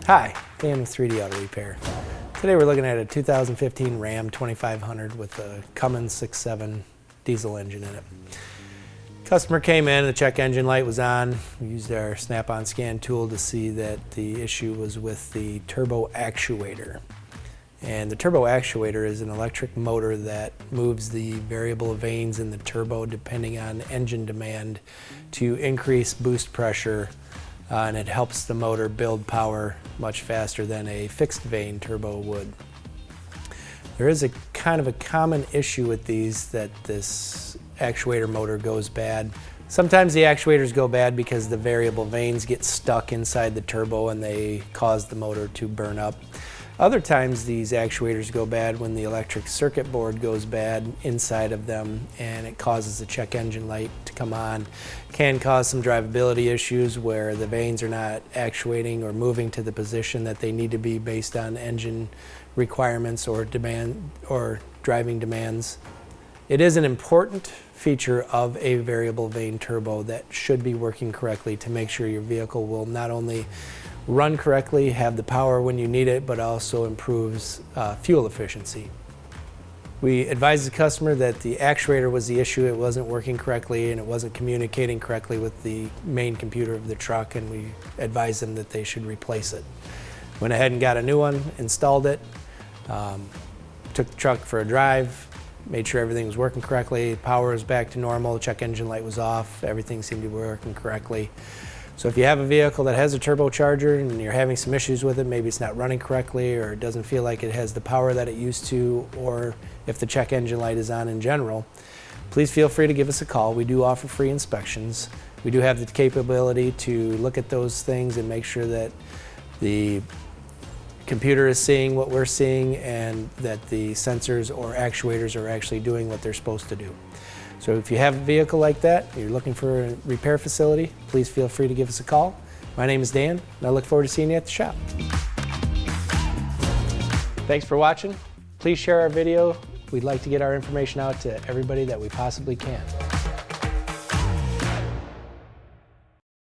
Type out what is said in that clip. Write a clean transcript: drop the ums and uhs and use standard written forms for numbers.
Hi, Dan with 3D Auto Repair. Today we're looking at a 2015 Ram 2500 with a Cummins 6.7 diesel engine in it. Customer came in, the check engine light was on. We used our snap-on scan tool to see that the issue was with the turbo actuator. And the turbo actuator is an electric motor that moves the variable vanes in the turbo depending on engine demand to increase boost pressure, and it helps the motor build power much faster than a fixed vane turbo would. There is a kind of a common issue with these, that this actuator motor goes bad. Sometimes the actuators go bad because the variable vanes get stuck inside the turbo and they cause the motor to burn up. Other times these actuators go bad when the electric circuit board goes bad inside of them and it causes the check engine light to come on. Can cause some drivability issues where the vanes are not actuating or moving to the position that they need to be based on engine requirements or demand or driving demands. It is an important feature of a variable vane turbo that should be working correctly to make sure your vehicle will not only run correctly, have the power when you need it, but also improves fuel efficiency. We advised the customer that the actuator was the issue. It wasn't working correctly and it wasn't communicating correctly with the main computer of the truck, and we advised them that they should replace it. Went ahead and got a new one, installed it, took the truck for a drive, made sure everything was working correctly, power was back to normal, the check engine light was off, everything seemed to be working correctly. So if you have a vehicle that has a turbocharger and you're having some issues with it, maybe it's not running correctly or it doesn't feel like it has the power that it used to, or if the check engine light is on in general, please feel free to give us a call. We do offer free inspections. We do have the capability to look at those things and make sure that the computer is seeing what we're seeing and that the sensors or actuators are actually doing what they're supposed to do. So if you have a vehicle like that, you're looking for a repair facility, please feel free to give us a call. My name is Dan, and I look forward to seeing you at the shop. Thanks for watching. Please share our video. We'd like to get our information out to everybody that we possibly can.